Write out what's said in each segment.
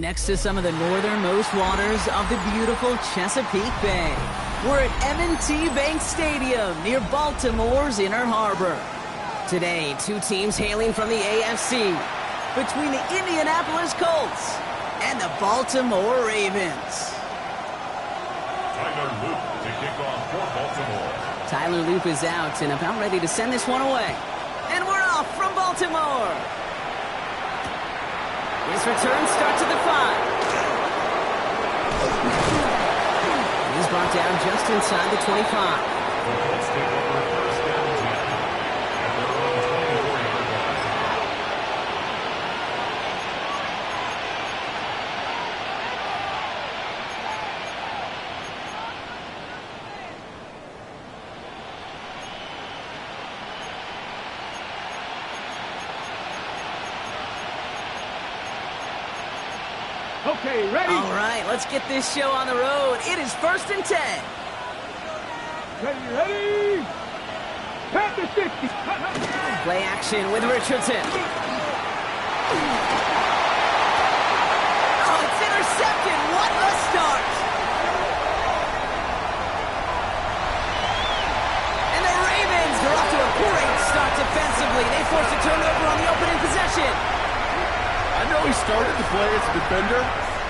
next to some of the northernmost waters of the beautiful Chesapeake Bay. We're at M&T Bank Stadium near Baltimore's Inner Harbor. Today, two teams hailing from the AFC between the Indianapolis Colts and the Baltimore Ravens. Tyler Loop to kick off for Baltimore. Tyler Loop is out and about ready to send this one away. And we're off from Baltimore. His return starts at the 5. He's brought down just inside the 25. Let's take over first down 10 at their own 24-yard line. Okay, ready? All right, let's get this show on the road. It is 1st and 10. Ready? Pat the 60. Play action with Richardson. Oh, it's intercepted. What a start. And the Ravens are off to a great start defensively. They force a turnover on the opening possession. I know he started to play as a defender,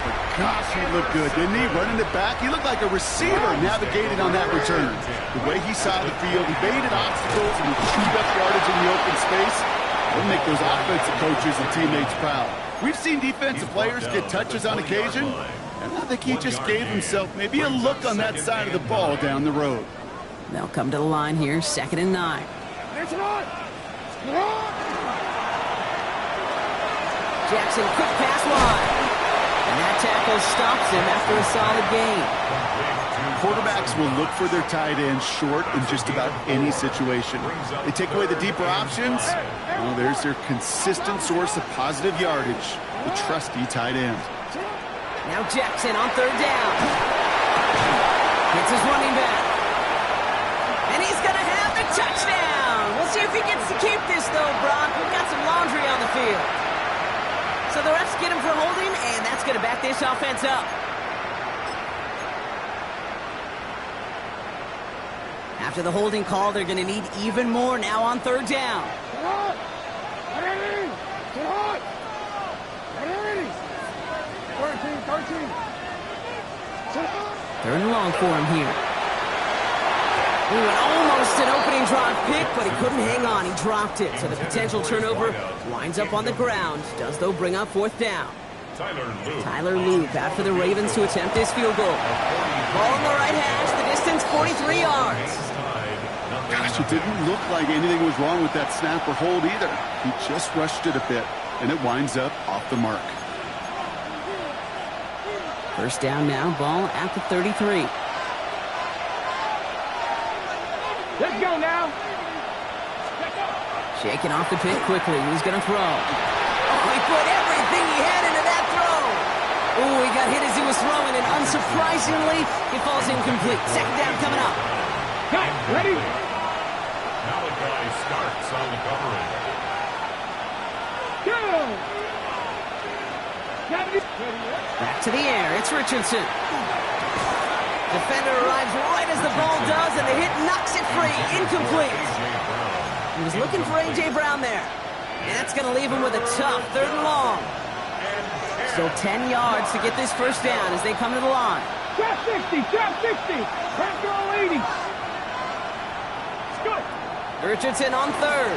but gosh, he looked good, didn't he? Running it back, he looked like a receiver navigating on that return. The way he saw the field, he evaded obstacles and he chewed up yardage in the open space. It'll make those offensive coaches and teammates proud. We've seen defensive players get touches on occasion, and I think he just gave himself maybe a look on that side of the ball down the road. They'll come to the line here, 2nd and 9. Jackson, quick pass wide. And that tackle stops him after a solid gain. Quarterbacks will look for their tight end short in just about any situation. They take away the deeper options. Well, there's their consistent source of positive yardage, the trusty tight end. Now Jackson on 3rd down. Gets his running back. And he's going to have the touchdown. We'll see if he gets to keep this, though, Brock. We've got some laundry on the field. So the refs get him for holding, and that's going to back this offense up. After the holding call, they're going to need even more now on 3rd down. 3rd and long for him here. Ooh, and almost an opening drive pick, but he couldn't hang on. He dropped it. So the potential turnover winds up on the ground. Does, though, bring up 4th down. Tyler Loop out for the Ravens to attempt this field goal. Ball in the right hash, the distance 43 yards. Gosh, it didn't look like anything was wrong with that snap or hold either. He just rushed it a bit, and it winds up off the mark. 1st down now, ball at the 33. Let's go now. Shaking off the pick quickly. He's going to throw. Oh, he put everything he had into that throw. Oh, he got hit as he was throwing, and unsurprisingly, he falls incomplete. 2nd down coming up. Cut. Ready? Malachi starts on the coverage. Go. Back to the air. It's Richardson. Defender arrives right as the ball does, and the hit knocks it free. Incomplete. He was looking for A.J. Brown there. And that's going to leave him with a tough 3rd and long. Still 10 yards to get this 1st down as they come to the line. Trap 60, trap 60. Trap goal 80. It's good. Richardson on 3rd.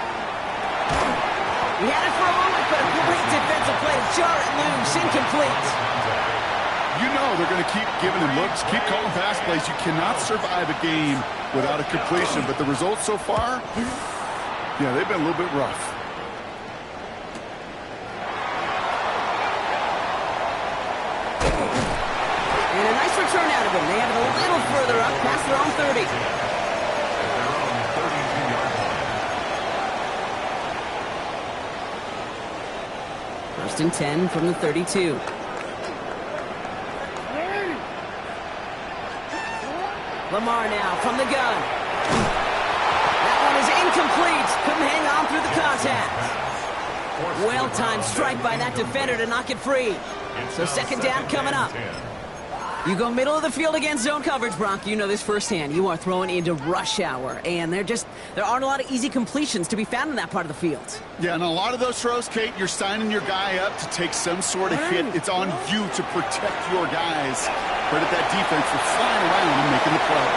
He had it for a moment, but a great defensive play to jar it loose. Incomplete. You know they're going to keep giving him looks, keep calling pass plays. You cannot survive a game without a completion, but the results so far, yeah, they've been a little bit rough. And a nice return out of him. They have it a little further up past their own 30. First and 10 from the 32. Lamar now from the gun. That one is incomplete. Couldn't hang on through the contact. Well-timed strike by that defender to knock it free. So second down coming up. You go middle of the field against zone coverage, Brock. You know this firsthand. You are throwing into rush hour, and there aren't a lot of easy completions to be found in that part of the field. Yeah, and a lot of those throws, Kate, you're signing your guy up to take some sort of hit. It's on you to protect your guys. Credit that defense for flying around and making the play.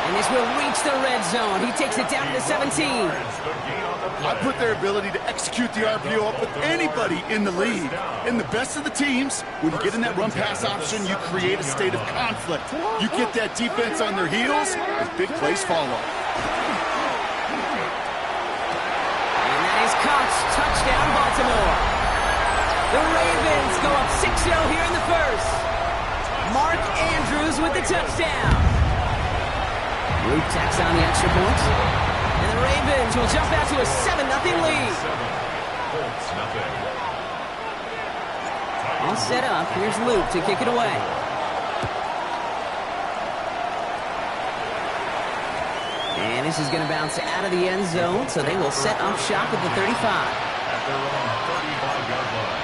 And this will reach the red zone. He takes it down to the 17. I put their ability to execute the RPO up with anybody in the league. In the best of the teams, when you get in that run-pass option, you create a state of conflict. You get that defense on their heels, as big plays follow. And that is Cox. Touchdown, Baltimore. The Ravens go up 6-0 here in the first. Mark Andrews with the touchdown. Luke tacks on the extra point. And the Ravens will jump out to a 7-0 lead. All set up. Here's Luke to kick it away. And this is going to bounce out of the end zone, so they will set up shop at the 35. At their own 35-yard line.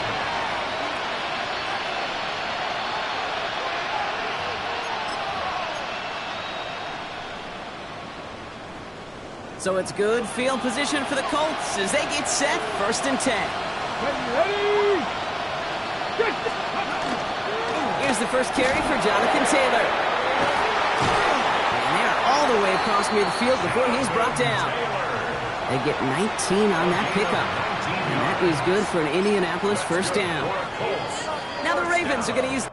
So it's good field position for the Colts as they get set, 1st and 10. Ready? Here's the first carry for Jonathan Taylor. And they're all the way across midfield before he's brought down. They get 19 on that pickup. And that is good for an Indianapolis first down. Now the Ravens are going to use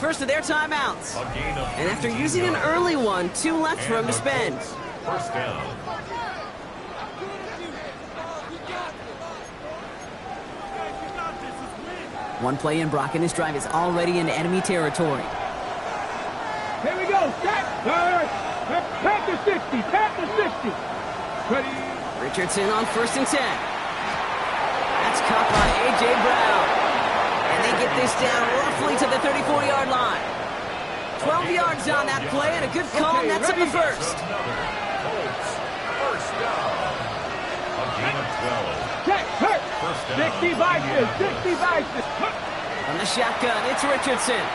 first of their timeouts. A gain of And after 15 using an yards. early one, 2 left for him to spend. First down. One play in, Brock, and his drive is already in enemy territory. Here we go. Set. Pat the 60. Pat the 60. Ready. Richardson on 1st and 10. That's caught by A.J. Brown. And they get this down roughly to the 34-yard line. 12 yards on that play, and a good call, and that's up the first. Colts. First down. A gain of 12. Check. Hurt. First down. 60 vices. 60 vices. From the shotgun, it's Richardson.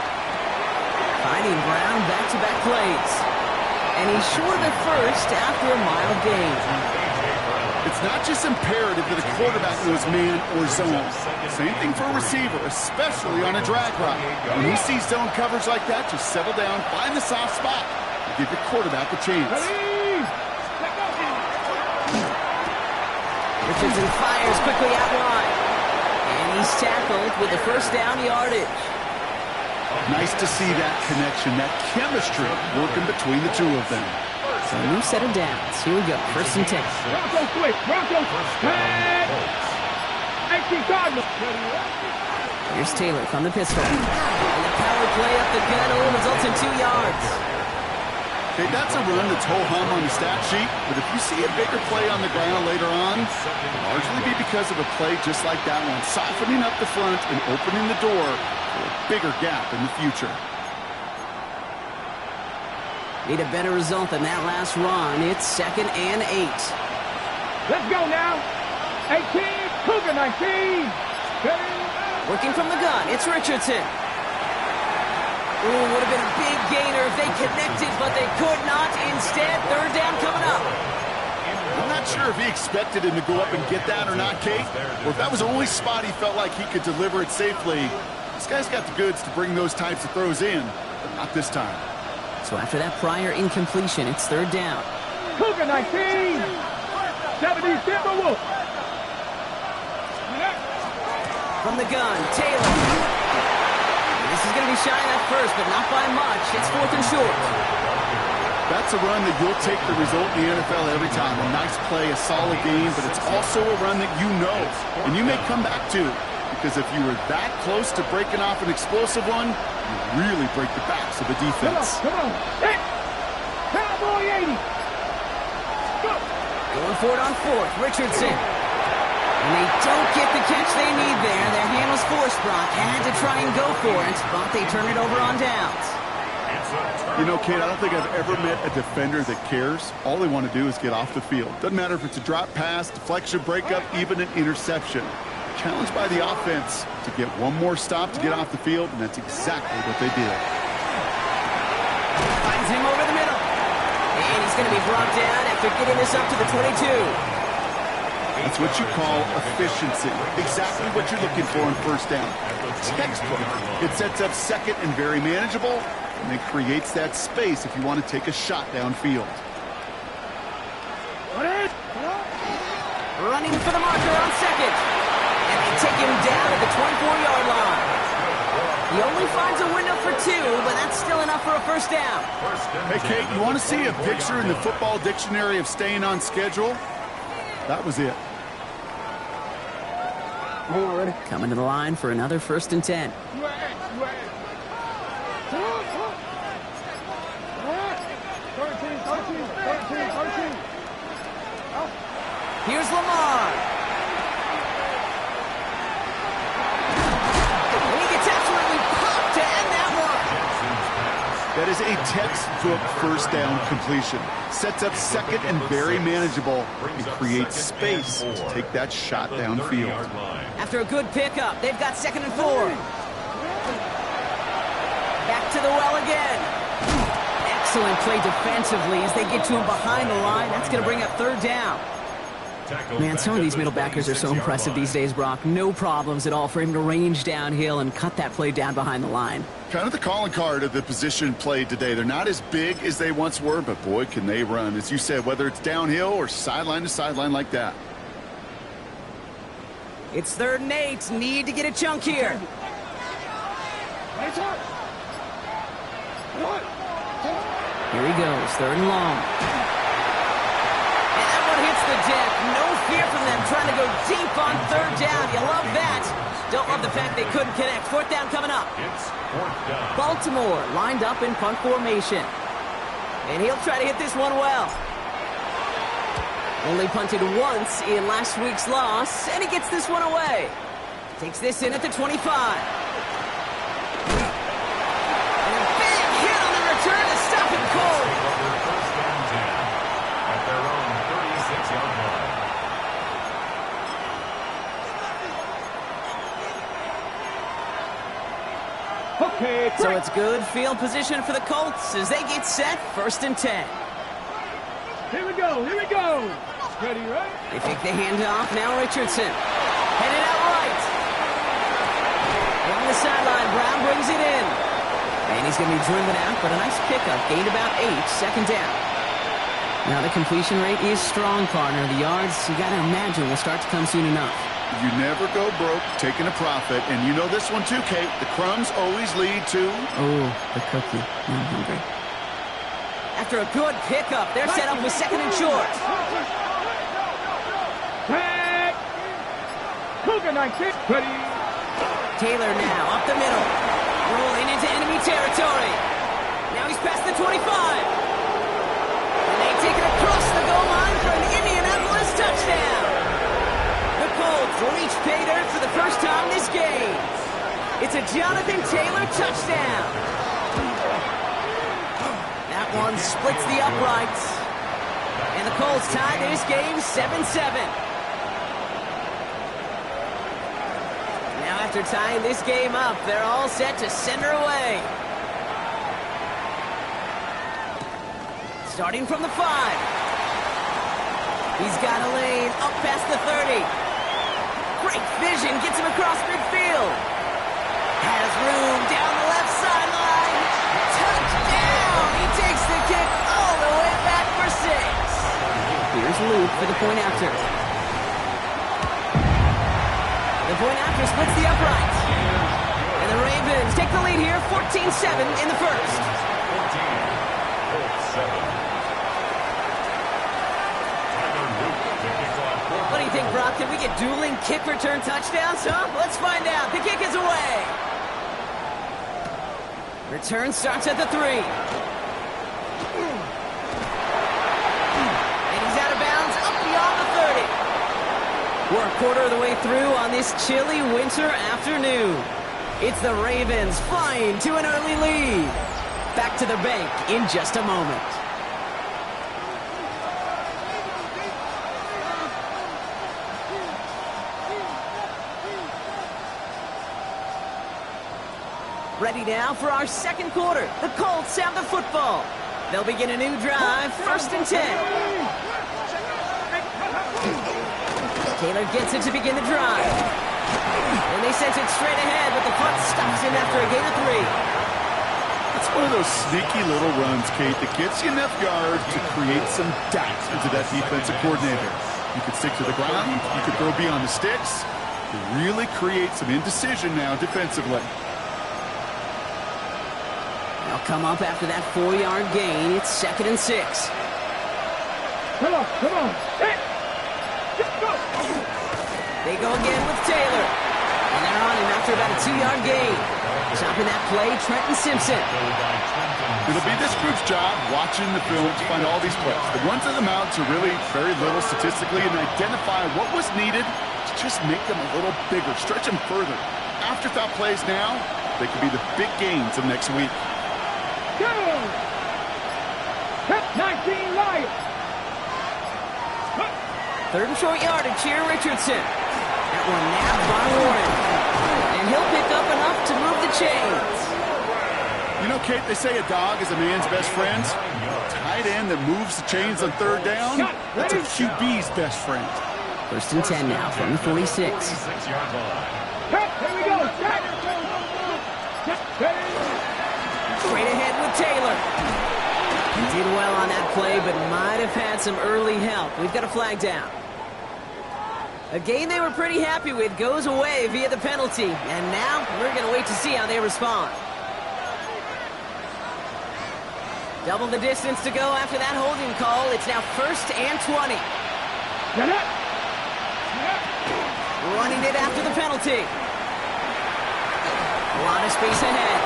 Finding Brown back-to-back plays. And he's short of the first after a mild gain. It's not just imperative that a quarterback knows man or zone. Same thing for a receiver, especially on a drag route. When you see zone coverage like that, just settle down, find the soft spot, and give your quarterback a chance. Ready. Richardson fires quickly out wide. And he's tackled with the first down yardage. Nice to see that connection, that chemistry working between the two of them. So a new set of downs. Here we go, 1st and 10. Bronco quick. Bronco. Pat. 18 Cardinals. Here's Taylor from the pistol. And the power play up the gut only results in 2 yards. Okay, that's a run that's ho-hum on the stat sheet, but if you see a bigger play on the ground later on, it'll largely be because of a play just like that one, softening up the front and opening the door for a bigger gap in the future. Need a better result than that last run. It's 2nd and 8. Let's go now. 18. Cougar 19. Working from the gun, it's Richardson. Ooh, would have been a big gainer if they connected, but they could not. Instead, 3rd down coming up. I'm not sure if he expected him to go up and get that or not, Kate, or if that was the only spot he felt like he could deliver it safely. This guy's got the goods to bring those types of throws in, but not this time. So after that prior incompletion, it's 3rd down. Cougar 19. 70 Timberwolves. From the gun, Taylor. This is going to be shy at first, but not by much. It's 4th and short. That's a run that you'll take the result in the NFL every time. A nice play, a solid game, but it's also a run that you know, and you may come back to, because if you were that close to breaking off an explosive one, you really break the backs of the defense. Come on. Hit. Cowboy 80. Go. Going for it on 4th, Richardson. And they don't get the catch they need there. Their handle's forced, Brock. Had to try and go for it, but they turn it over on downs. You know, Kate, I don't think I've ever met a defender that cares. All they want to do is get off the field. Doesn't matter if it's a drop pass, deflection, breakup, even an interception. Challenged by the offense to get one more stop to get off the field, and that's exactly what they did. Finds him over the middle. And he's going to be brought down after getting this up to the 22. That's what you call efficiency. Exactly what you're looking for in 1st down. Textbook. It sets up 2nd and very manageable, and it creates that space if you want to take a shot downfield. Running for the marker on 2nd. And they take him down at the 24-yard line. He only finds a window for 2, but that's still enough for a 1st down. Hey, Kate, you want to see a picture in the football dictionary of staying on schedule? That was it. Coming to the line for another 1st and 10. Here's Lamar. And he gets absolutely popped to end that one. That is a textbook 1st down completion. Sets up 2nd and very manageable. It creates space to take that shot downfield. After a good pickup, they've got 2nd and 4. Back to the well again. Excellent play defensively as they get to him behind the line. That's going to bring up 3rd down. Man, some of these middle backers are so impressive these days, Brock. No problems at all for him to range downhill and cut that play down behind the line. Kind of the calling card of the position played today. They're not as big as they once were, but boy, can they run. As you said, whether it's downhill or sideline to sideline like that. It's 3rd and 8. Need to get a chunk here. Here he goes, 3rd and long. And that one hits the deck. No fear from them trying to go deep on 3rd down. You love that. Don't love the fact they couldn't connect. 4th down coming up. It's 4th down. Baltimore lined up in punt formation. And he'll try to hit this one well. Only punted once in last week's loss, and he gets this one away. Takes this in at the 25. And a big hit on the return to stop him cold. First down 10 at their own 36-yard line. Okay, So it's good field position for the Colts as they get set, 1st and 10. Here we go, here we go. Ready, right? They fake the handoff, now Richardson. Headed out right. Along the sideline, Brown brings it in. And he's going to be driven out, but a nice pickup. Gained about 8, 2nd down. Now the completion rate is strong, partner. The yards, you got to imagine, will start to come soon enough. You never go broke taking a profit. And you know this one too, Kate. The crumbs always lead to... Oh, the cookie. I'm hungry. After a good pickup, they're set up with 2nd and short. Tag! Cougar 19. Ready? Taylor now up the middle. Rolling into enemy territory. Now he's past the 25. And they take it across the goal line for an Indianapolis touchdown. The Colts reach pay dirt for the first time this game. It's a Jonathan Taylor touchdown. That one splits the uprights. And the Colts tie this game 7-7. Now after tying this game up, they're all set to send her away. Starting from the 5. He's got a lane up past the 30. Great vision, gets him across midfield. Has room down the left sideline. Touchdown! He takes the kick all the way back for 6. Here's Luke for the point after. The point after splits the uprights. And the Ravens take the lead here, 14-7 in the first. 14-7. What do you think, Brock? Can we get dueling kick return touchdowns, huh? Let's find out. The kick is away. Return starts at the 3. And he's out of bounds up beyond the 30. We're a quarter of the way through on this chilly winter afternoon. It's the Ravens flying to an early lead. Back to the bank in just a moment. Ready now for our second quarter. The Colts have the football. They'll begin a new drive, 1st and 10. Taylor gets it to begin the drive. And they sent it straight ahead, but the punt stops him after a gain of 3. It's one of those sneaky little runs, Kate, that gets you enough yards to create some doubt into that defensive coordinator. You could stick to the ground. You could throw beyond the sticks. To really create some indecision now defensively. They'll come up after that 4-yard gain. It's 2nd and 6. Come on, come on. Hey. Let's go. They go again with Taylor. And they're on him after about a 2-yard gain. Stopping that play, Trenton Simpson. It'll be this group's job watching the film to find all these plays. The runs and the mounts are really very little statistically and identify what was needed to just make them a little bigger, stretch them further. Afterthought plays now, they could be the big gains of next week. Go! 19 Lions. 3rd and short yardage here, Richardson. That one nabbed by Warren. And he'll pick up enough to move the chains. You know, Kate, they say a dog is a man's best friend. Tight end that moves the chains on 3rd down, that's a QB's best friend. 1st and 10 now from the 46. Here we go. Straight ahead with Taylor. He did well on that play, but might have had some early help. We've got a flag down. A game they were pretty happy with goes away via the penalty. And now we're going to wait to see how they respond. Double the distance to go after that holding call. It's now 1st and 20. Get it. Running it after the penalty. A lot of space ahead.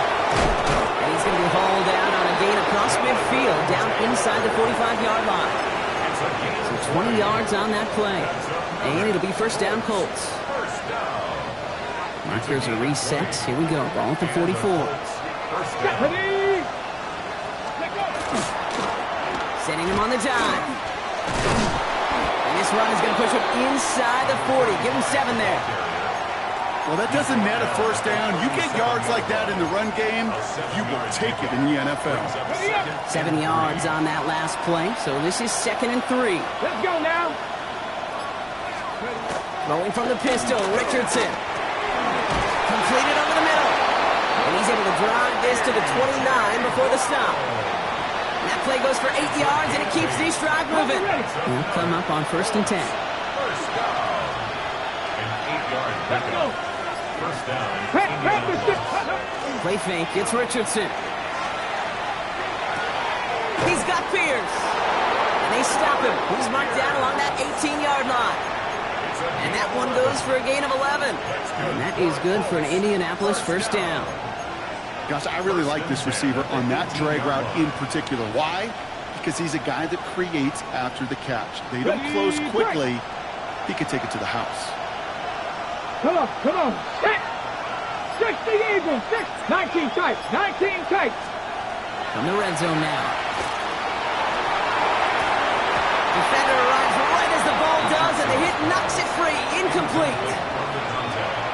And he's going to be hauled out on a gain across midfield, down inside the 45-yard line. So 20 yards on that play. And it'll be 1st down Colts. Markers are reset. Here we go. Ball at the 44. Sending him on the dive. And this run is going to push him inside the 40. Give him 7 there. Well, that doesn't net a 1st down. You get yards like that in the run game, you will take it in the NFL. 7 yards on that last play. So this is 2nd and 3. Let's go now. Rolling from the pistol, Richardson. Completed over the middle. And he's able to drive this to the 29 before the stop. And that play goes for 8 yards, and it keeps this drive moving. He'll come up on 1st and 10. 1st down. An 8-yard pickup. 1st down. Play fake, it's Richardson. He's got Pierce. And they stop him. He's marked down along that 18-yard line. And that one goes for a gain of 11. And that is good for an Indianapolis 1st down. Gosh, I really like this receiver on that drag route in particular. Why? Because he's a guy that creates after the catch. They don't close quickly. He can take it to the house. Come on. 60 Eagles. 19 tight. From the red zone now. Defender arrives right as the ball does, and the hit knocks it free. Incomplete.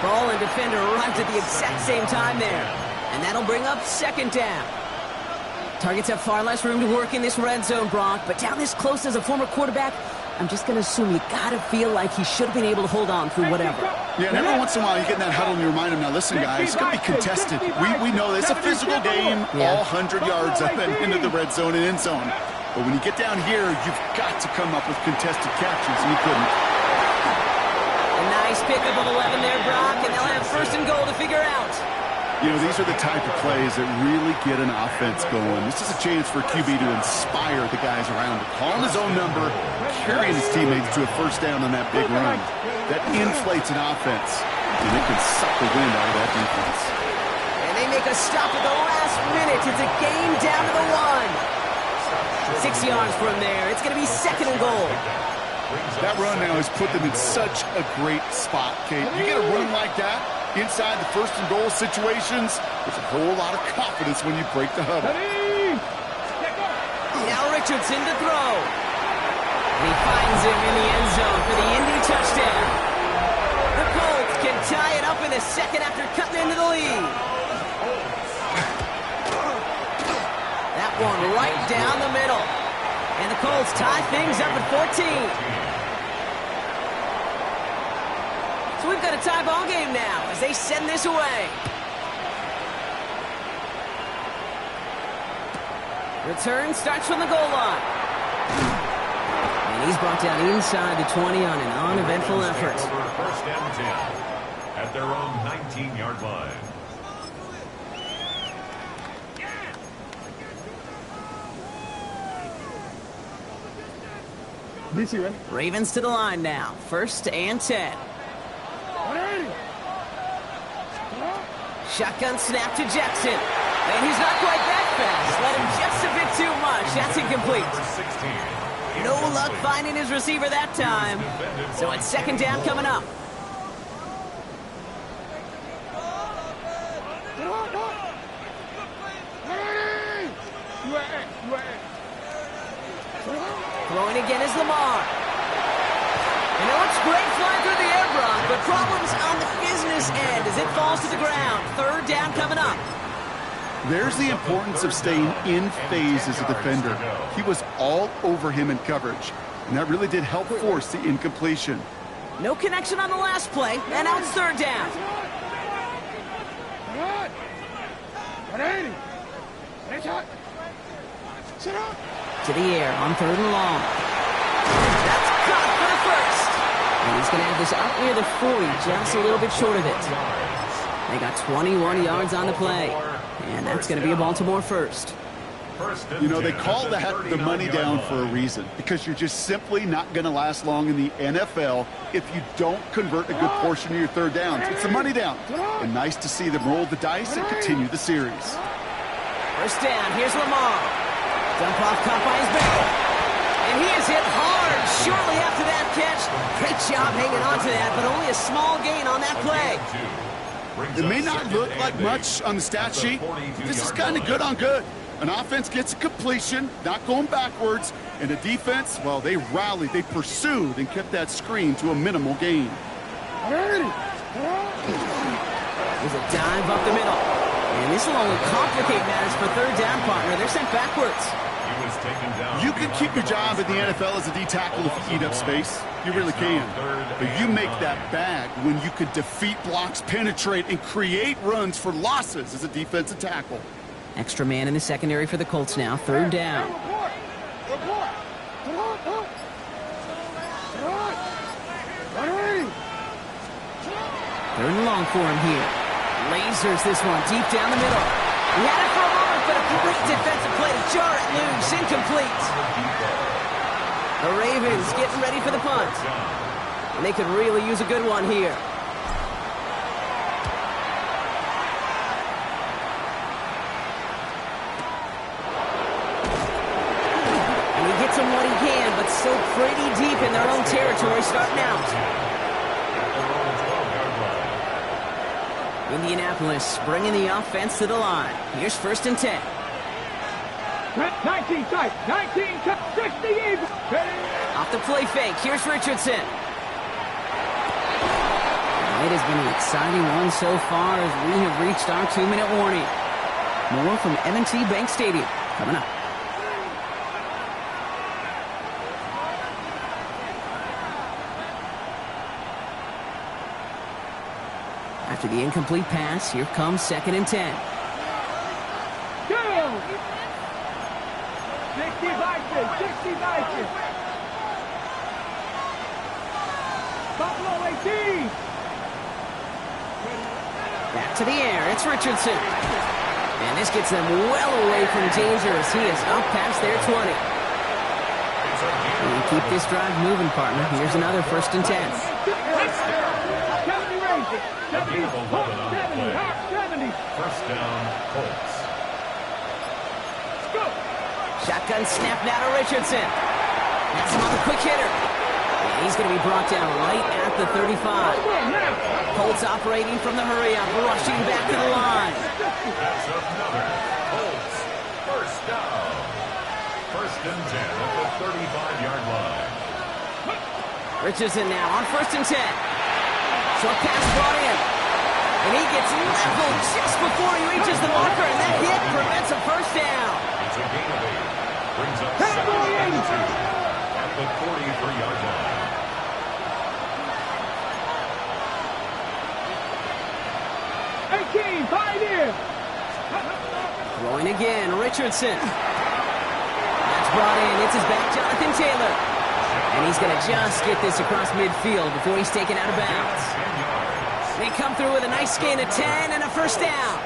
Ball and defender arrived at the exact same time there. And that'll bring up 2nd down. Targets have far less room to work in this red zone, Brock. But down this close as a former quarterback, I'm just going to assume you got to feel like he should have been able to hold on through whatever. Yeah, and every once in a while you get in that huddle and you remind him, now listen, guys, it's going to be contested. We know it's a physical game, all 100 yards up and into the red zone and end zone. But when you get down here, you've got to come up with contested catches, and you couldn't. A nice pickup of 11 there, Brock, and they'll have 1st and goal to figure out. You know, these are the type of plays that really get an offense going. This is a chance for QB to inspire the guys around him. Calling his own number, carrying his teammates to a 1st down on that big run. That inflates an offense, and it can suck the wind out of that defense. And they make a stop at the last minute. It's a gain down to the 1. 6 yards from there. It's going to be 2nd and goal. That run now has put them in such a great spot, Kate. You get a run like that inside the 1st and goal situations, there's a whole lot of confidence when you break the huddle. Now Richardson to throw. And he finds him in the end zone for the Indy touchdown. The Colts can tie it up in the 2nd after cutting into the lead. That one right down the middle. And the Colts tie things up at 14. So we've got a tie ball game now as they send this away. Return starts from the goal line. And he's brought down inside the 20 on an uneventful effort. 1st and 10 at their own 19-yard line. Ravens to the line now. 1st and 10. Shotgun snap to Jackson. And he's not quite that fast. Let him just a bit too much. That's incomplete. No luck finding his receiver that time. So it's 2nd down coming up. Throwing again is Lamar. And it looks great flying through the air, Brock, but problems on the business end as it falls to the ground. 3rd down coming up. There's the importance of staying in phase as a defender. He was all over him in coverage, and that really did help force the incompletion. No connection on the last play, and now it's 3rd down. To the air on 3rd and long. That's caught for the 1st. And he's going to have this up near the 40, just a little bit short of it. They got 21 yards on the play. And that's going to be a Baltimore 1st. You know, they call that the money down for a reason, because you're just simply not going to last long in the NFL if you don't convert a good portion of your third downs. It's the money down. And nice to see them roll the dice and continue the series. First down, here's Lamar. Dump off caught by his back. And he is hit hard shortly after that catch. Great job hanging on to that, but only a small gain on that play. It may not look like much on the stat sheet, but this is kind of good on good. An offense gets a completion, not going backwards, and a defense, well, they rallied, they pursued, and kept that screen to a minimal gain. There's a dive up the middle. And this will only complicate matters for third down, partner. They're sent backwards. You can keep your job in the NFL as a D tackle if you eat up space. You really can. But you make that bag when you could defeat blocks, penetrate, and create runs for losses as a defensive tackle. Extra man in the secondary for the Colts now. Third down. Third and long for him here. Lasers this one deep down the middle. He had it for a moment, but a great defensive play to jar it loose. Incomplete. The Ravens getting ready for the punt. And they could really use a good one here. And he gets him what he can, but still pretty deep in their own territory starting out. Indianapolis bringing the offense to the line. Here's first and 10. 19 tight, 19 tight, 60 even. Off the play fake, here's Richardson. It has been an exciting one so far as we have reached our 2-minute warning. More from M&T Bank Stadium coming up. After the incomplete pass, here comes second and 10. Go! 60 Vikings, 60 Vikings. Buffalo 18. Back to the air, it's Richardson. And this gets them well away from danger as he is up past their 20. And keep this drive moving, partner. Here's another first and 10. 70. First down, Colts. Go! Shotgun snap now to Richardson. That's him on the quick hitter. And he's going to be brought down right at the 35. Colts operating from the hurry-up, rushing back to the line. That's another Colts first down. First and 10 at the 35-yard line. Richardson now on first and 10. Short pass brought in. And he gets leveled just before he reaches the marker, and that hit prevents a first down. It's a gain of 8. Brings up second and 2 at the 43-yard line. 18, 5 in. Throwing again, Richardson. That's brought in. It's his back, Jonathan Taylor. And he's going to just get this across midfield before he's taken out of bounds. They come through with a nice gain of 10 and a first down.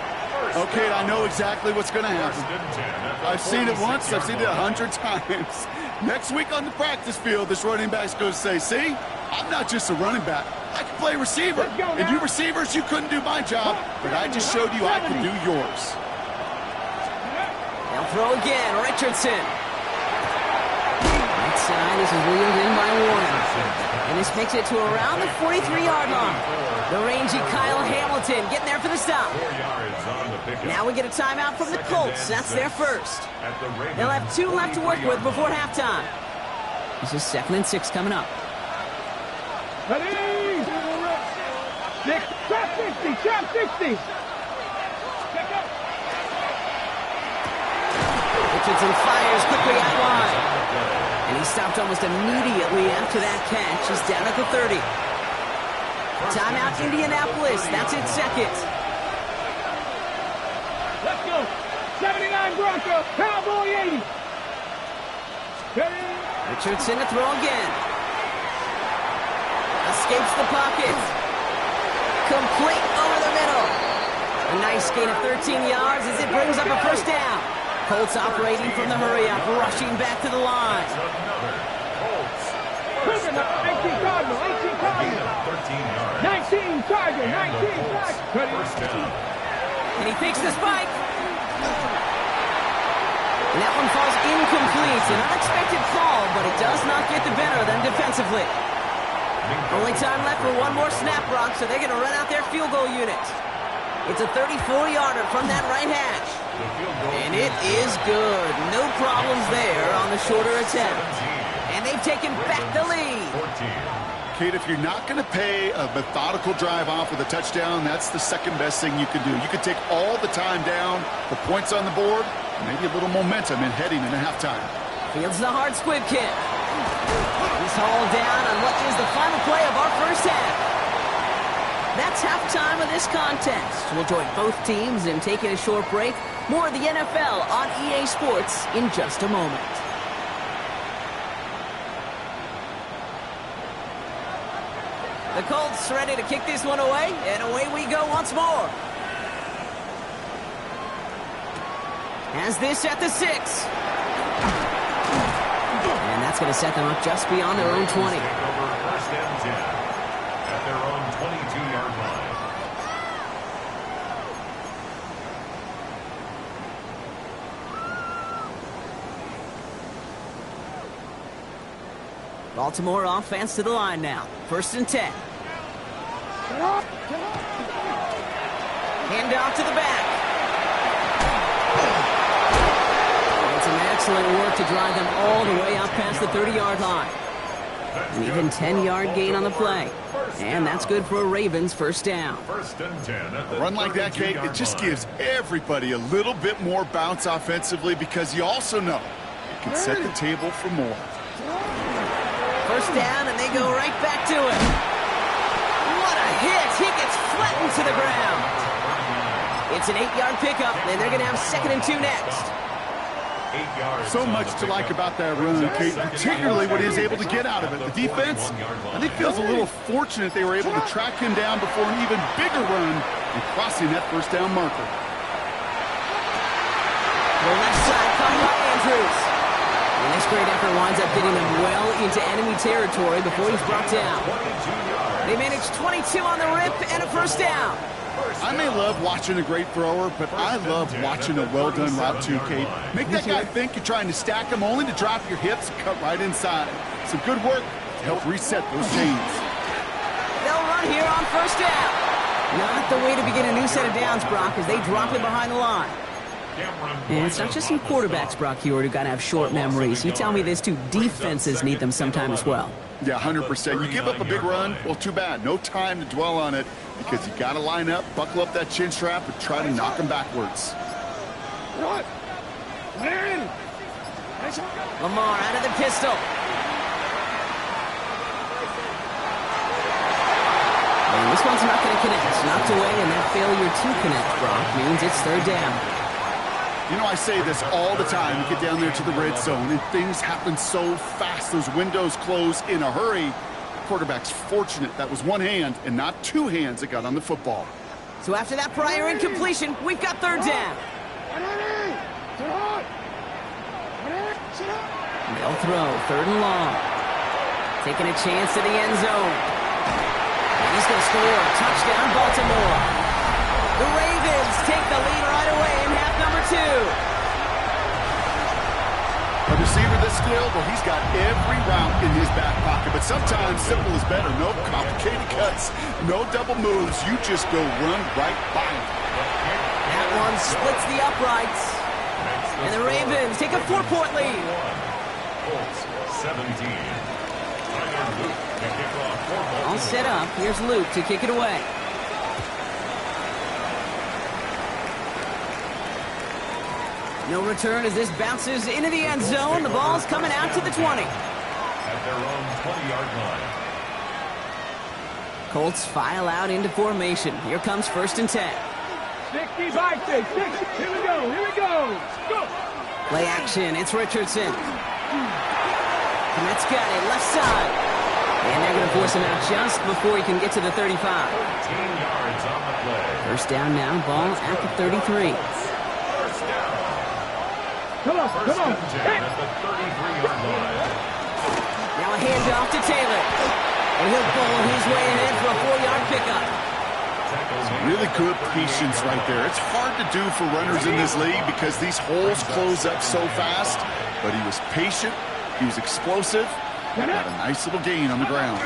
Okay, I know exactly what's going to happen. I've seen it once. I've seen it 100 times. Next week on the practice field, this running back's going to say, see, I'm not just a running back. I can play receiver. And you receivers, you couldn't do my job, but I just showed you I could do yours. They'll throw again, Richardson. Right side, this is wheeled in by Warner. And this makes it to around the 43-yard line. The rangy Kyle Hamilton getting there for the stop. 4 yards on the pickup. Now we get a timeout from the Colts. That's their first. They'll have 2 left to work with before halftime. This is second and 6 coming up. Ready? 6, trap 60, trap 60. Richardson fires quickly out wide. And he stopped almost immediately after that catch. He's down at the 30. Timeout Indianapolis. That's its second. Let's go. 79 Bronco. Cowboy 80. Richardson to throw again. Escapes the pocket. Complete over the middle. A nice gain of 13 yards as it brings up a first down. Colts operating from the hurry-up, rushing back to the line. Another Colts. 18 Cardinal, 18 Cardinal. 13 yards. 19 Charger, 19 And the Colts, Charger. first down. And he fakes the spike. And that one falls incomplete. An unexpected call, but it does not get the better of them defensively. Only time left for one more snap, Brock, so they're going to run out their field goal unit. It's a 34-yarder from that right hash. And it is good. No problems there on the shorter attempt. And they've taken back the lead. 14. Kate, if you're not going to pay a methodical drive off with a touchdown, that's the second best thing you can do. You can take all the time down, the points on the board, maybe a little momentum in heading into halftime. Fields the hard squib kick. He's hauled down on what is the final play of our first half. That's halftime of this contest. We'll join both teams in taking a short break. More of the NFL on EA Sports in just a moment. The Colts ready to kick this one away, and away we go once more. Has this at the 6. And that's going to set them up just beyond their own 20. Take over first and 10 at their own 22-yard line. Baltimore offense to the line now. First and 10. Hand off to the back. And some excellent work to drive them all the way up past the 30-yard line. An even 10-yard gain on the play. And that's good for a Ravens first down. First and 10 at the A run like that, Kate, it just gives everybody a little bit more bounce offensively because you also know it can set the table for more. First down, and they go right back to it. What a hit! He gets flattened to the ground. It's an 8-yard pickup, and they're going to have 2nd and 2 next. 8 yards. So much to like about that run, Kate, particularly what he was able to get out of it. The defense, I think, feels a little fortunate they were able to track him down before an even bigger run and crossing that first down marker. The left side coming by Andrews. And this great effort winds up getting them well into enemy territory before he's brought down. They manage 22 on the rip and a first down. I may love watching a great thrower, but I love watching a well-done route too, Kate. Make that guy think you're trying to stack him only to drop your hips and cut right inside. Some good work to help reset those chains. They'll run here on first down. Not the way to begin a new set of downs, Brock, as they drop it behind the line. And it's not just some quarterbacks, Brock Hewitt, who got to have short memories. You tell me this too, defenses need them sometime as well. Yeah, 100%. You give up a big run, well, too bad. No time to dwell on it because you got to line up, buckle up that chin strap, and try to knock them backwards. Lamar out of the pistol. And this one's not going to connect. It's knocked away, and that failure to connect, Brock, means it's third down. You know, I say this all the time. You get down there to the red zone, and things happen so fast. Those windows close in a hurry. The quarterback's fortunate that was one hand and not two hands that got on the football. So after that prior incompletion, we've got third down. They'll throw, third and long. Taking a chance to the end zone. And he's going to score. Touchdown, Baltimore. The Ravens take the lead right away in half number 2. A receiver this skilled, well, he's got every route in his back pocket. But sometimes simple is better. No complicated cuts, no double moves. You just go run right by him. That one splits the uprights. And the Ravens take a 4-point lead. Colts 17. All set up. Here's Luke to kick it away. No return as this bounces into the end zone. The ball's coming out to the 20. At their own 20-yard line. Colts file out into formation. Here comes first and 10. 60 by 6. Here we go. Here we go. Go. Play action. It's Richardson. Kmet's got it. Left side. And they're going to force him out just before he can get to the 35. 13 yards on the play. First down now. Ball at the 33. Come on, First come on. and 10 at the 33-yard line. Now a handoff to Taylor. And he'll bowl his way ahead for a 4-yard pickup. Really good patience right there. It's hard to do for runners in this league because these holes close up so fast. But he was patient, he was explosive, and had a nice little gain on the ground.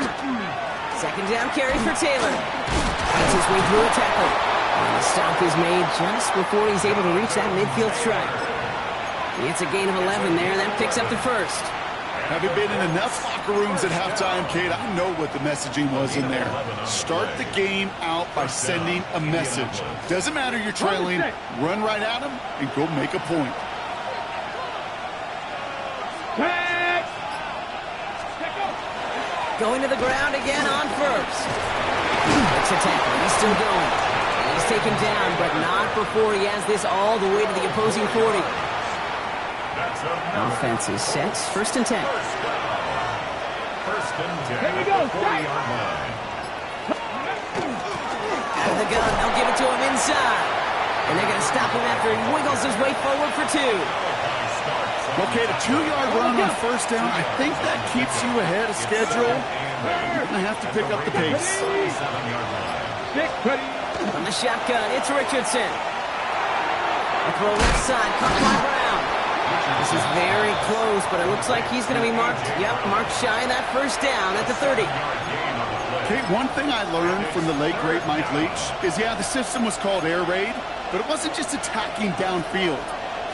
Second down carry for Taylor. Makes his way through a tackle. And the stop is made just before he's able to reach that midfield strike. It's a gain of 11 there. That picks up the first. Having been in enough locker rooms at halftime, Kate, I know what the messaging was in there. Start the game out by sending a message. Doesn't matter you're trailing, run right at them and go make a point. Going to the ground again on first. It's a tackle. He's still going. And he's taken down, but not before he has this all the way to the opposing 40. Offense is set. First and 10. First and 10. Here we go. 40-yard line. Out of the gun. They'll give it to him inside. And they're going to stop him after he wiggles his way forward for 2. Okay, the 2-yard run on first down, I think that keeps you ahead of schedule. You're going to have to pick up the pace. From the shotgun, it's Richardson. A throw left side, caught by Brown. This is very close, but it looks like he's going to be marked. Yep, marked shy of that first down at the 30. Kate, one thing I learned from the late, great Mike Leach is, yeah, the system was called air raid, but it wasn't just attacking downfield.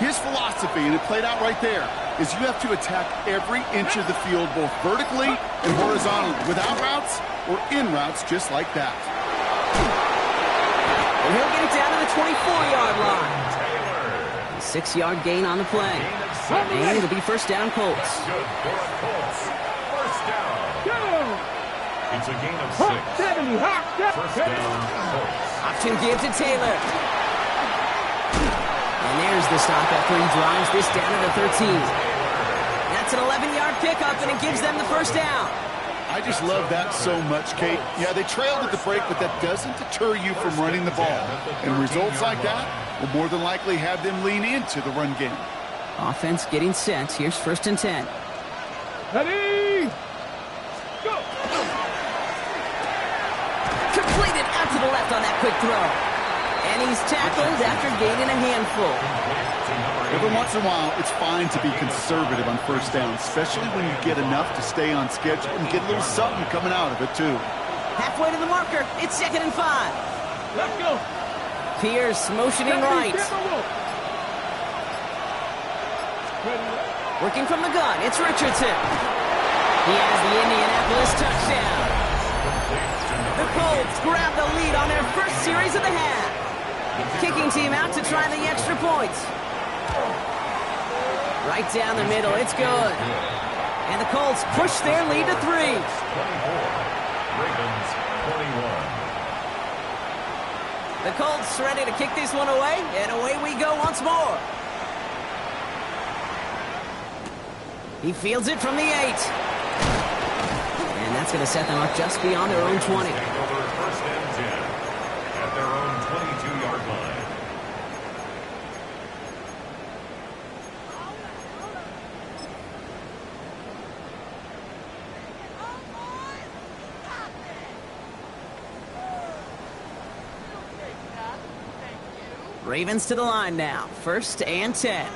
His philosophy, and it played out right there, is you have to attack every inch of the field, both vertically and horizontally, without routes or in routes, just like that. And he'll get it down to the 24-yard line. A 6-yard gain on the play. And it'll be first down Colts. Good for a Colts. First down. It's a gain of 6. First down Colts. Option give to Taylor. And there's the stop after he drives this down to the 13. That's an 11-yard pickup, and it gives them the first down. I just love that so much, Kate. Yeah, they trailed at the break, but that doesn't deter you from running the ball. And results like that will more than likely have them lean into the run game. Offense getting set. Here's first and 10. Ready? Go! Completed out to the left on that quick throw. And he's tackled after gaining a handful. Every once in a while, it's fine to be conservative on first down, especially when you get enough to stay on schedule and get a little something coming out of it, too. Halfway to the marker. It's second and 5. Let's go. Pierce motioning right. Working from the gun. It's Richardson. He has the Indianapolis touchdown. The Colts grab the lead on their first series of the half. Kicking team out to try the extra points. Right down the middle, it's good. And the Colts push their lead to 3. 24. Ravens 21. The Colts ready to kick this one away, and away we go once more. He fields it from the 8. And that's going to set them up just beyond their own 20. First and 10 at their own 22-yard line. Ravens to the line now. First and 10.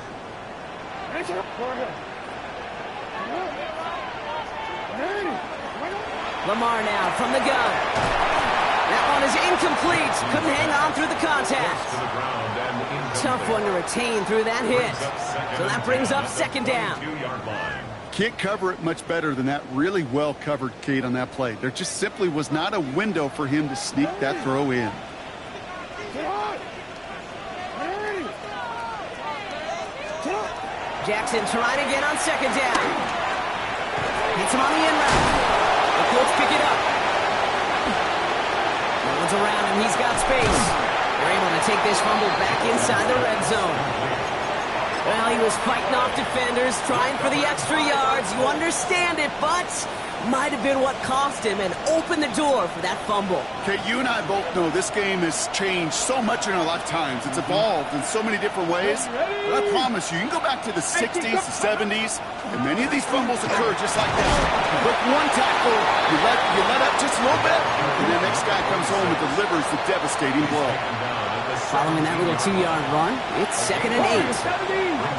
Lamar now from the gun. That one is incomplete. Couldn't hang on through the contact. Tough one to retain through that hit. So that brings up second down. Can't cover it much better than that. Really well covered, Kate, on that play. There just simply was not a window for him to sneak that throw in. Jackson trying again on second down. Hits him on the end route. The Colts pick it up. No one's around him. He's got space. They're able to take this fumble back inside the red zone. Well, he was fighting off defenders, trying for the extra yards. You understand it, but might have been what cost him and opened the door for that fumble. Okay, you and I both know this game has changed so much in our lifetimes. It's evolved in so many different ways. But I promise you, you can go back to the 60s, the 70s, and many of these fumbles occur just like that. You break one tackle, you let up just a little bit, and the next guy comes home and delivers the devastating blow. Following that little 2-yard run, it's 2nd and 8. Brings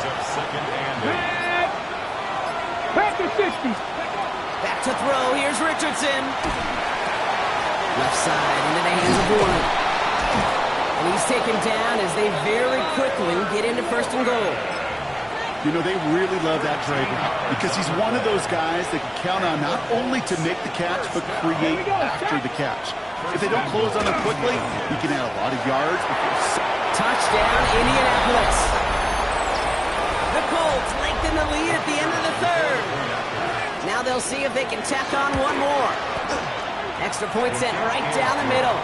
up 2nd and 8. Back to 60. Back to throw. Here's Richardson. Left side into the hands of Warren. And he's taken down as they very quickly get into 1st and goal. You know, they really love that drag route because he's one of those guys that can count on not only to make the catch, but create after the catch. If they don't close on him quickly, he can add a lot of yards. Touchdown, Indianapolis. The Colts lengthen the lead at the end of the 3rd. Now they'll see if they can tack on one more. Extra point sent right down the middle.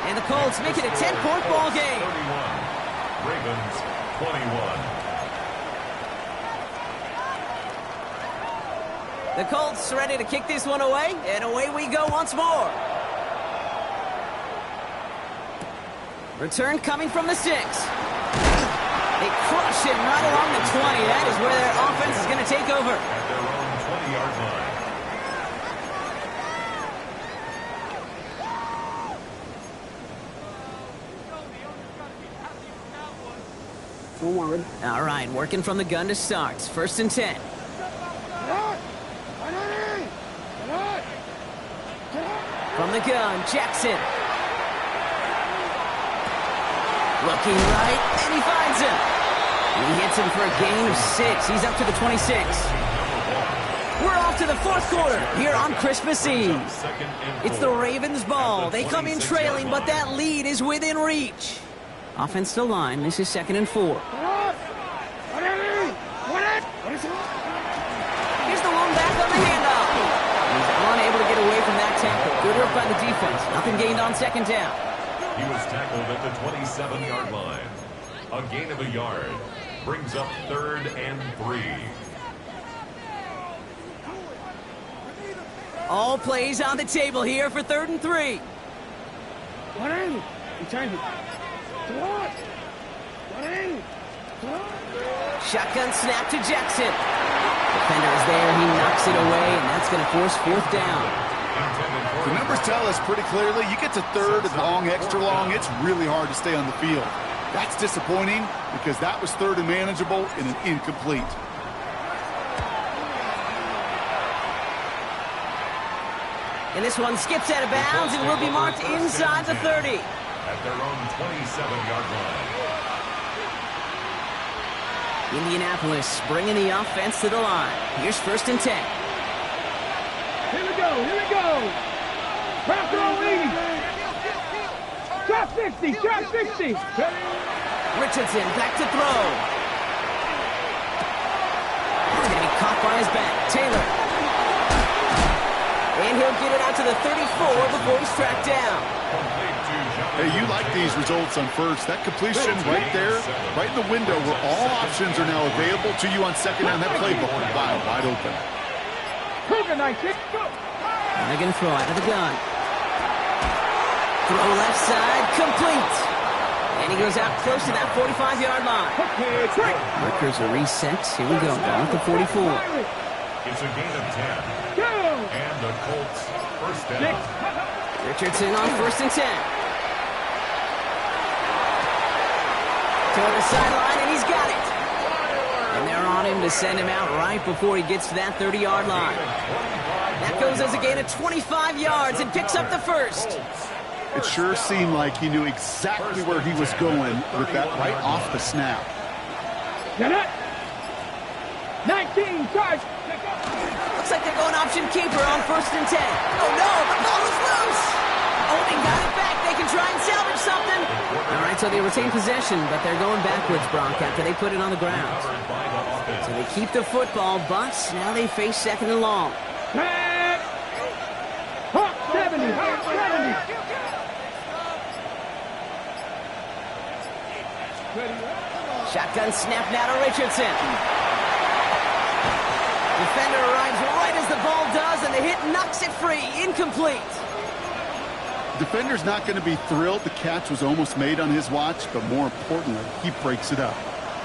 And the Colts make it a 10-point ball game. 31. Ravens 21. The Colts ready to kick this one away, and away we go once more. Return coming from the 6. They crush it right along the 20. That is where their offense is going to take over. At their own 20-yard line. Forward. All right, working from the gun to start. 1st and 10. From the gun, Jackson. Looking right, and he finds him. He hits him for a gain of 6. He's up to the 26. We're off to the 4th quarter here on Christmas Eve. It's the Ravens' ball. They come in trailing, but that lead is within reach. Offense to line. This is 2nd and 4. Here's the one back on the handoff. He's unable to get away from that tackle. Good work by the defense. Nothing gained on 2nd down. He was tackled at the 27-yard line. A gain of a yard. Brings up 3rd and 3. All plays on the table here for 3rd and 3. Shotgun snap to Jackson. Defender is there. He knocks it away, and that's going to force 4th down. The numbers tell us pretty clearly, you get to 3rd and long, extra long, it's really hard to stay on the field. That's disappointing because that was 3rd and manageable and an incomplete. And this one skips out of bounds and will be marked inside the 30. At their own 27-yard line. Indianapolis bringing the offense to the line. Here's 1st and 10. Here we go. Back throw, Lee. Drop 60. Richardson back to throw. He's going to be caught by his back. Taylor. And he'll get it out to the 34 before he's tracked down. Hey, you like these results on 1st. That completion right there, right in the window where all options are now available to you on 2nd down. That playbook will be wide open. And they're going to throw out of the gun. Throw left side, complete. And he goes out close to that 45-yard line. Markers are reset. Here we go, down at the 44. It's a gain of 10. And the Colts 1st down. Richardson on 1st and 10. Toward the sideline, and he's got it. And they're on him to send him out right before he gets to that 30-yard line. That goes as a gain of 25 yards and picks up the 1st. It sure seemed like he knew exactly where he was going with that right off the snap. Get it. 19, charge. Looks like they're going option keeper on 1st and 10. Oh, no, the ball is loose. Oh, they got it back. They can try and salvage something. All right, so they retain possession, but they're going backwards, Bronk, after they put it on the ground. So they keep the football, but now they face 2nd and long. Hawk 70, Hawk 70. Shotgun snap now to Richardson. Defender arrives right as the ball does, and the hit knocks it free. Incomplete. Defender's not going to be thrilled the catch was almost made on his watch, but more importantly, he breaks it up.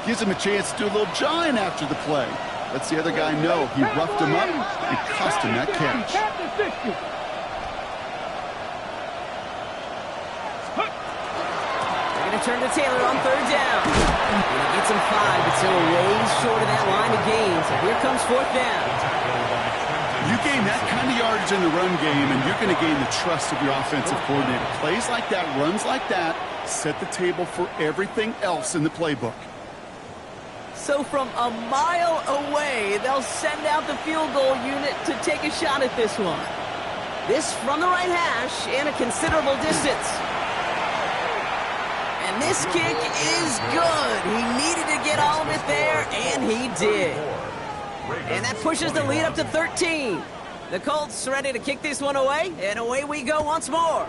Gives him a chance to do a little jawing after the play. Lets the other guy know he roughed him up and cost him that catch. They're going to turn to Taylor on third down. He gets him 5, but still ways short of that line of gain. So here comes fourth down. You gain that kind of yardage in the run game, and you're going to gain the trust of your offensive coordinator. Plays like that, runs like that, set the table for everything else in the playbook. So from a mile away, they'll send out the field goal unit to take a shot at this one. This from the right hash and a considerable distance. And this kick is good. He needed to get all of it there, and he did. And that pushes the lead up to 13. The Colts ready to kick this one away, and away we go once more.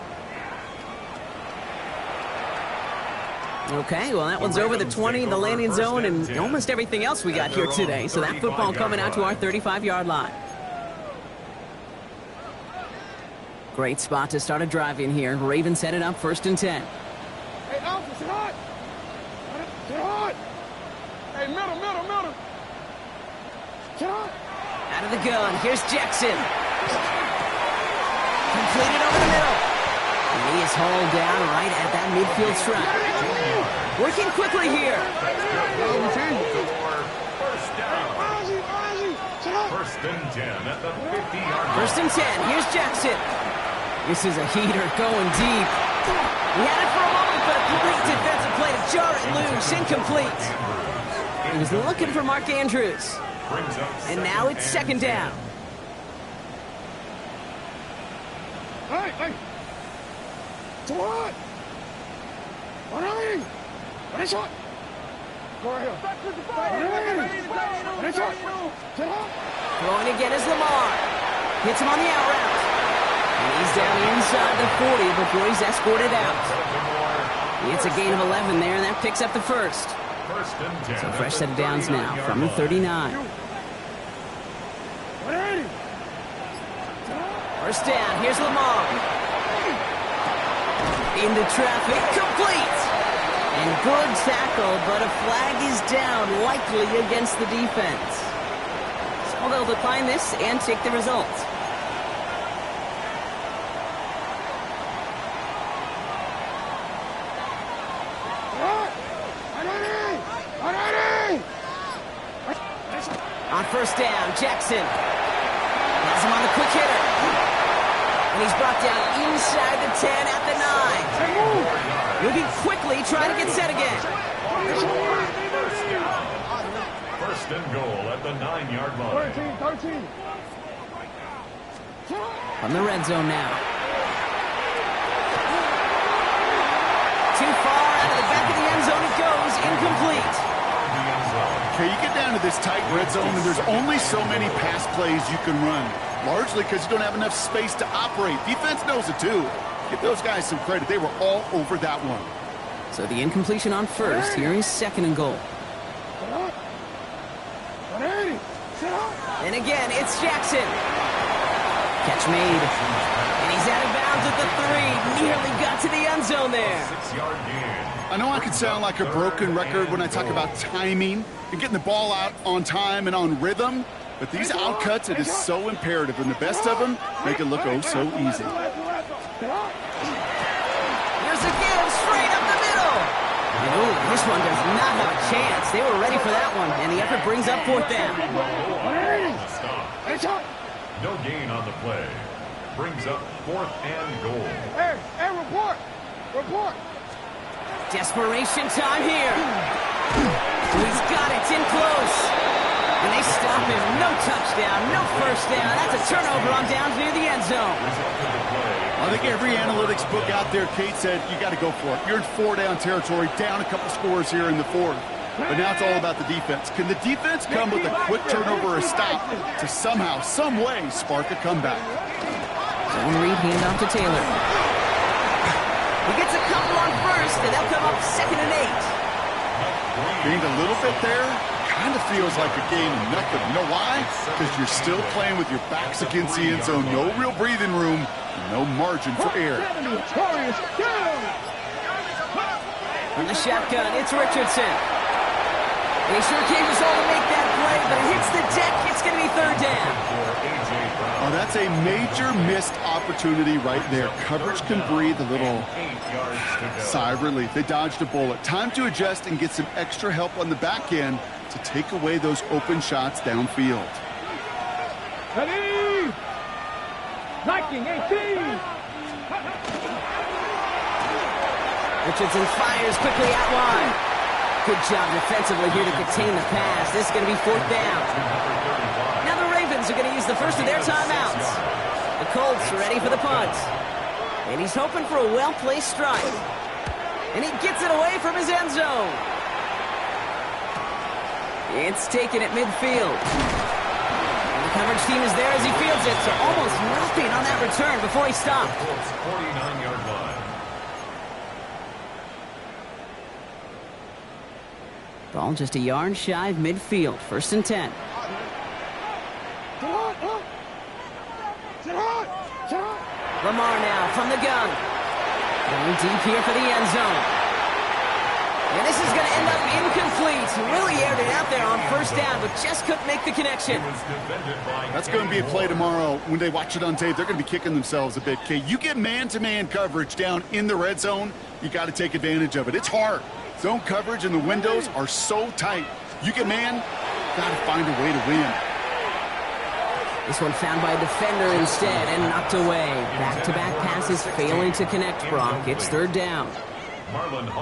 Okay, well, that one's over the 20, the landing zone, and almost everything else we got here today. So that football coming out to our 35-yard line. Great spot to start a drive in here. Ravens set it up 1st and 10. Hey, Alpha, sit hard. Sit hard. Hey, middle. Sit hard. Out of the gun, here's Jackson. Completed over the middle. And he is hauled down right at that midfield stripe. Working quickly here. First and 10 at the 50-yard line. 1st and 10, here's Jackson. This is a heater going deep. He had it for a moment, but a complete defensive play to jar it loose. Incomplete. He was looking for Mark Andrews. And now it's 2nd down. Hey. So what? What is it? Go right here. What is it? Sit hard. Throwing again is Lamar. Hits him on the out route. And he's down inside the 40 before he's escorted out. It's a gain of 11 there, and that picks up the first. So fresh set of downs now from the 39. 1st down, here's Lamar. Into traffic, complete. And good tackle, but a flag is down, likely against the defense. So they'll decline this and take the result. On 1st down, Jackson has him on the quick hitter. And he's brought down inside the 10 at the 9. Moving quickly, trying to get set again. First and goal at the 9-yard line. 13. From the red zone now. Too far out of the back of the end zone it goes. Incomplete. Okay, you get down to this tight red zone, and there's only so many pass plays you can run. Largely because you don't have enough space to operate. Defense knows it too. Give those guys some credit. They were all over that one. So the incompletion on 1st. Here is 2nd and goal. And again, it's Jackson. Catch made. And he's out of bounds at the 3. Nearly got to the end zone there. 6-yard gain. I know I could sound like a broken record when I talk about timing and getting the ball out on time and on rhythm, but these outcuts, it is so imperative, and the best of them make it look oh so easy. Here's a give straight up the middle. Ooh, this one does not have a chance. They were ready for that one, and the effort brings up 4th down. No gain on the play. Brings up 4th and goal. Hey, report. Desperation time here. He's got it. It's in close. And they stop him. No touchdown, no 1st down. That's a turnover on downs near the end zone. I think every analytics book out there, Kate, said you got to go for it. You're in 4-down territory, down a couple scores here in the 4th. But now it's all about the defense. Can the defense come with a quick turnover or a stop to somehow, some way, spark a comeback? Zone read handoff to Taylor. He gets a couple on 1st, and they'll come up 2nd and 8. Gained a little bit there. kind of feels like a game of nothing. You know why? Because you're still playing with your backs against the end zone. No real breathing room. No margin for error. On the shotgun, it's Richardson. He sure came us all to make that play, but it hits the deck. It's going to be third down. Oh, that's a major missed opportunity right there. Coverage can breathe a little sigh of relief. They dodged a bullet. Time to adjust and get some extra help on the back end to take away those open shots downfield. Ready? Liking 18. Richardson fires quickly out wide. Good job defensively here to contain the pass. This is going to be fourth down. Now the Ravens are going to use the first of their timeouts. The Colts are ready for the punt. And he's hoping for a well-placed strike. And he gets it away from his end zone. It's taken at midfield. And the coverage team is there as he fields it, so almost nothing on that return before he stopped. 49-yard line. Ball just a yard shy of midfield. First and 10. Lamar now from the gun. Going deep here for the end zone. And this is going to end up incomplete. He really aired it out there on first down, but just couldn't make the connection. That's going to be a play tomorrow. When they watch it on tape, they're going to be kicking themselves a bit. Okay, you get man-to-man coverage down in the red zone, you got to take advantage of it. It's hard. Zone coverage and the windows are so tight. You get man, got to find a way to win. This one found by a defender instead and knocked away. Back-to-back passes failing to connect, Brock. It's third down.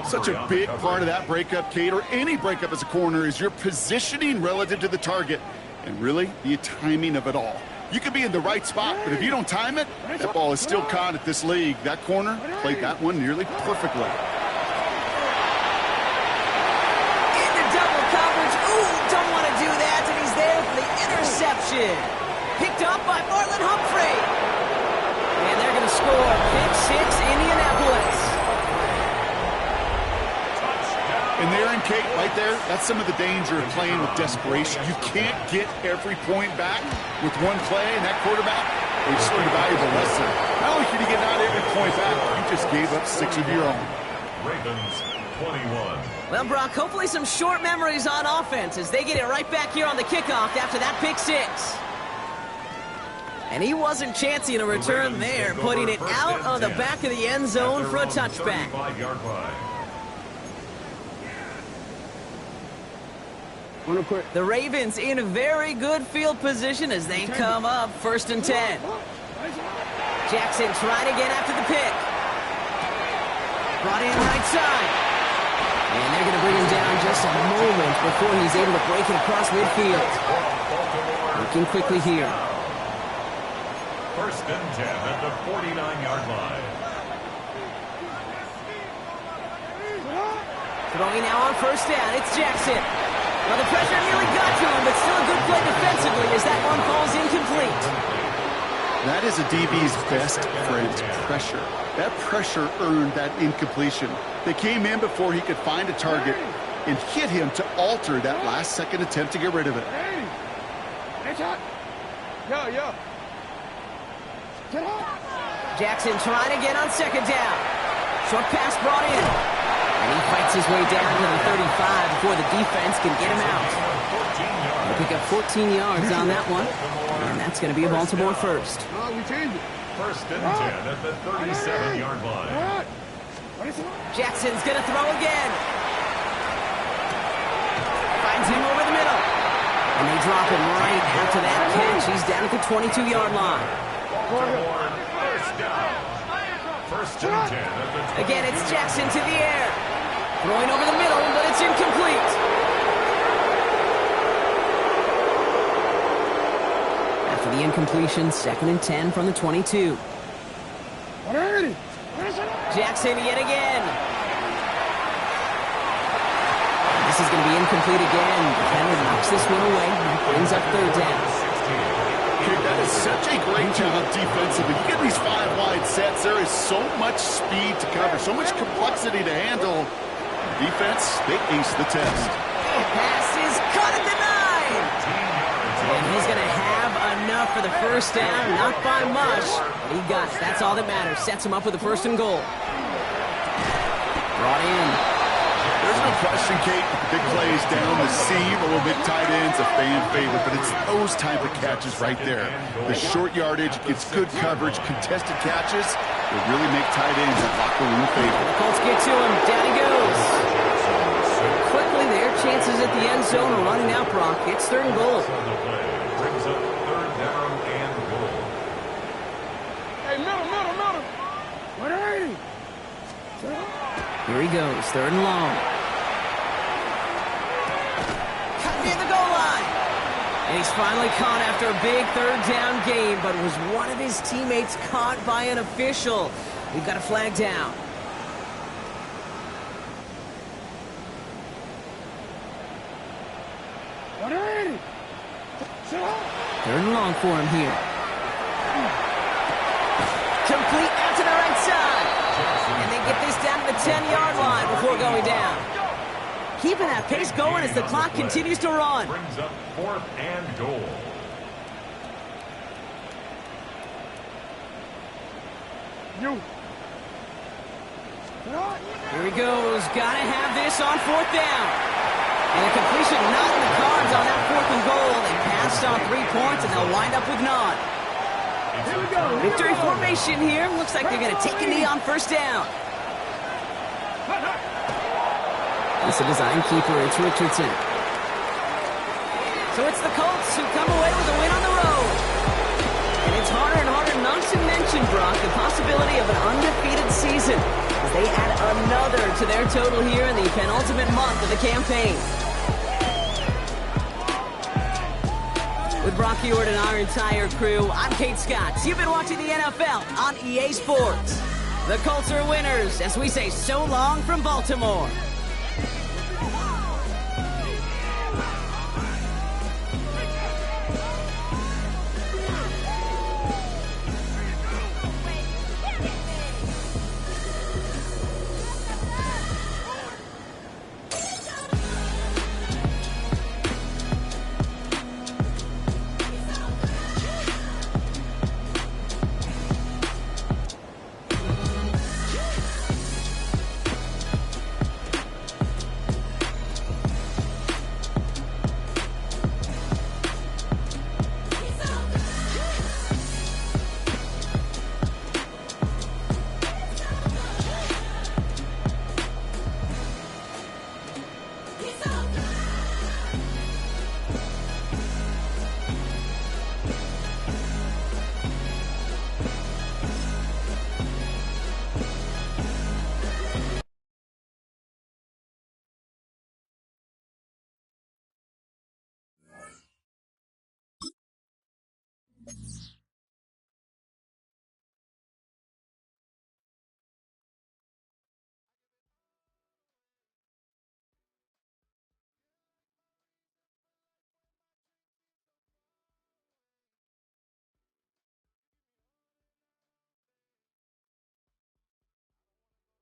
Such a big part of that breakup, Kate, or any breakup as a corner, is your positioning relative to the target and really the timing of it all. You could be in the right spot, but if you don't time it, that ball is still caught at this league. That corner played that one nearly perfectly. Don't want to do that, and he's there for the interception. Picked up by Marlon Humphrey. And they're going to score. Pick six, Indianapolis. And there in Kate, right there, that's some of the danger of playing with desperation. You can't get every point back with one play, and that quarterback, they just learned a valuable lesson. Not only can you get not every point back, you just gave up 6 of your own. Ravens 21. Well, Brock, hopefully some short memories on offense as they get it right back here on the kickoff after that pick six. And he wasn't chancing a return there, putting it out on the back of the end zone for a touchback. The Ravens in a very good field position as they come up first and 10. Jackson trying again after the pick. Brought in right side. And they're going to bring him down just a moment before he's able to break it across midfield. Looking quickly here. First and 10 at the 49-yard line. Throwing now on first down. It's Jackson. Well, the pressure nearly got to him, but still a good play defensively as that one falls incomplete. That is a DB's best friend, pressure. That pressure earned that incompletion. They came in before he could find a target and hit him to alter that last-second attempt to get rid of it. Jackson trying again on second down. Short pass brought in. And he fights his way down to the 35 before the defense can get him out. He'll pick up 14 yards on that one. And that's going to be a Baltimore first. First and 10 at the 37-yard line. Jackson's going to throw again. Finds him over the middle. And they drop him right after that catch. He's down at the 22-yard line. First down. First and 10 at the 20. Again, it's Jackson to the air. Throwing over the middle, but it's incomplete. After the incompletion, second and 10 from the 22. Jackson yet again. This is going to be incomplete again. Defender knocks this one away and brings up third down. That is such a great job defensively. You get these 5 wide sets, there is so much speed to cover, so much complexity to handle. Defense, they ace the test. Pass is caught at the he's going to have enough for the first down. Not by much, but he got it. That's all that matters. Sets him up with a 1st and goal. Brought in. There's no question, Kate, big plays down the seam or with tight ends, a fan favorite, but it's those type of catches right there. The short yardage, gets good coverage, contested catches will really make tight ends a locker room favorite. The Colts get to him. Down he goes. Quickly, their chances at the end zone are running out, Brock. It's 3rd and goal. Brings up 3rd down and goal. Hey, middle. 180. Here he goes, 3rd and long. Cut near the goal line. And he's finally caught after a big 3rd down game, but was one of his teammates caught by an official. We've got a flag down. Third and long for him here. Complete out to the right side. And they get this down to the 10-yard line before going down. Keeping that pace going as the clock continues to run. Brings up 4th and goal. Here he goes. Gotta have this on 4th down. And a completion not in the cards on that 4th and goal. They passed on 3 points, and they'll wind up with none. Victory formation here. Looks like they're going to take a knee on 1st down. It's a design keeper. It's Richardson. So it's the Colts who come away with a win on the road. And it's harder and harder not to mention, Brock, the possibility of an undefeated season as they add another to their total here in the penultimate month of the campaign. With Brock Ewart and our entire crew, I'm Kate Scott. You've been watching the NFL on EA Sports. The Colts are winners as we say so long from Baltimore.